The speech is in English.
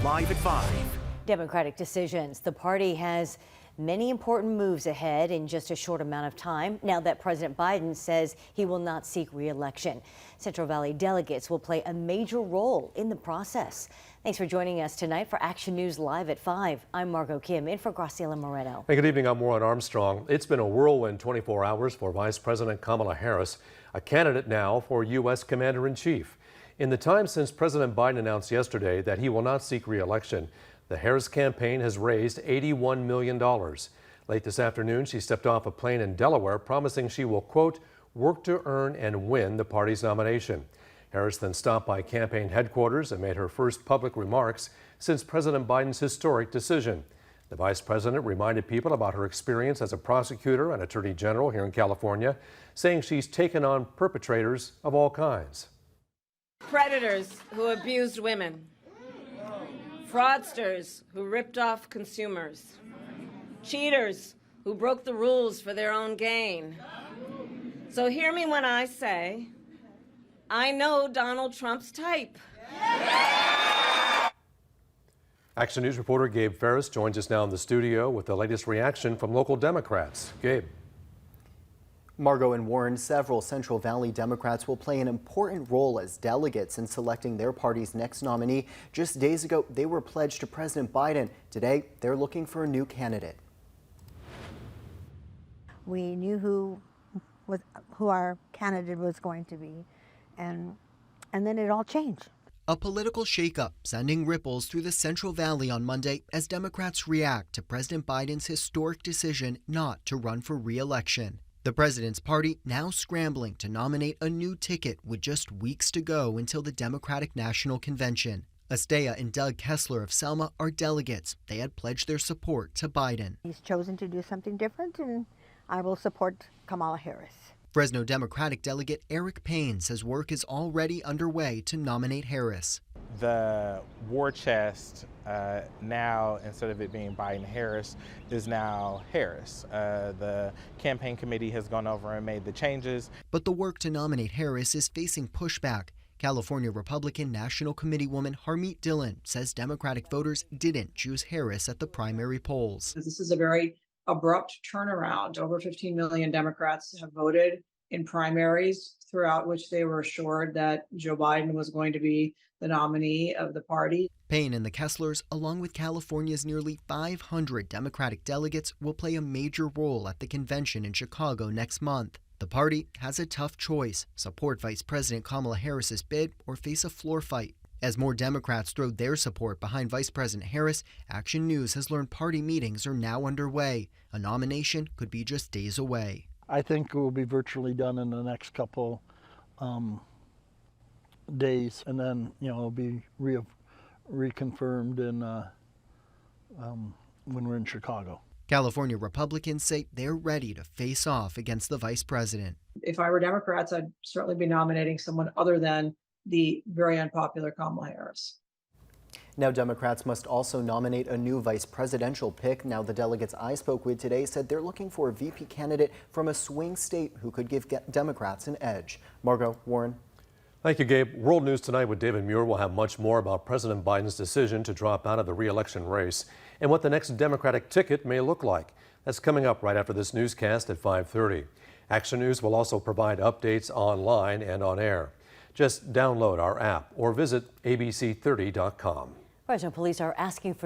live at 5. Democratic decisions. The party has many important moves ahead in just a short amount of time now that President Biden says he will not seek re-election. Central Valley delegates will play a major role in the process. Thanks for joining us tonight for Action News Live at 5. I'm Margot Kim in for Graciela Moreno. Hey, good evening. I'm Warren Armstrong. It's been a whirlwind 24 hours for Vice President Kamala Harris, a candidate now for U.S. Commander-in-Chief. In the time since President Biden announced yesterday that he will not seek re-election, the Harris campaign has raised $81 million. Late this afternoon, she stepped off a plane in Delaware, promising she will, quote, work to earn and win the party's nomination. Harris then stopped by campaign headquarters and made her first public remarks since President Biden's historic decision. The vice president reminded people about her experience as a prosecutor and attorney general here in California, saying she's taken on perpetrators of all kinds. Predators who abused women, fraudsters who ripped off consumers, cheaters who broke the rules for their own gain. So hear me when I say, I know Donald Trump's type. Action News reporter Gabe Ferris joins us now in the studio with the latest reaction from local Democrats. Gabe. Margot and Warren, several Central Valley Democrats will play an important role as delegates in selecting their party's next nominee. Just days ago, they were pledged to President Biden. Today, they're looking for a new candidate. We knew who our candidate was going to be, and then it all changed. A political shakeup sending ripples through the Central Valley on Monday as Democrats react to President Biden's historic decision not to run for re-election. The president's party now scrambling to nominate a new ticket with just weeks to go until the Democratic National Convention. Astea and Doug Kessler of Selma are delegates. They had pledged their support to Biden. He's chosen to do something different, and I will support Kamala Harris. Fresno Democratic delegate Eric Payne says work is already underway to nominate Harris. The war chest now, instead of it being Biden-Harris, is now Harris. The campaign committee has gone over and made the changes. But the work to nominate Harris is facing pushback. California Republican National Committee woman Harmeet Dillon says Democratic voters didn't choose Harris at the primary polls. This is a very abrupt turnaround. Over 15 million Democrats have voted in primaries throughout which they were assured that Joe Biden was going to be the nominee of the party. Payne and the Kesslers, along with California's nearly 500 Democratic delegates, will play a major role at the convention in Chicago next month. The party has a tough choice: support Vice President Kamala Harris's bid or face a floor fight. As more Democrats throw their support behind Vice President Harris, Action News has learned party meetings are now underway. A nomination could be just days away. I think it will be virtually done in the next couple days, and then it'll be reconfirmed when we're in Chicago. California Republicans say they're ready to face off against the vice president. If I were Democrats, I'd certainly be nominating someone other than the very unpopular Kamala Harris. Now, Democrats must also nominate a new vice presidential pick. Now, the delegates I spoke with today said they're looking for a VP candidate from a swing state who could give Democrats an edge. Margot, Warren. Thank you, Gabe. World News Tonight with David Muir will have much more about President Biden's decision to drop out of the re-election race and what the next Democratic ticket may look like. That's coming up right after this newscast at 5:30. Action News will also provide updates online and on air. Just download our app or visit abc30.com. Fresno police are asking for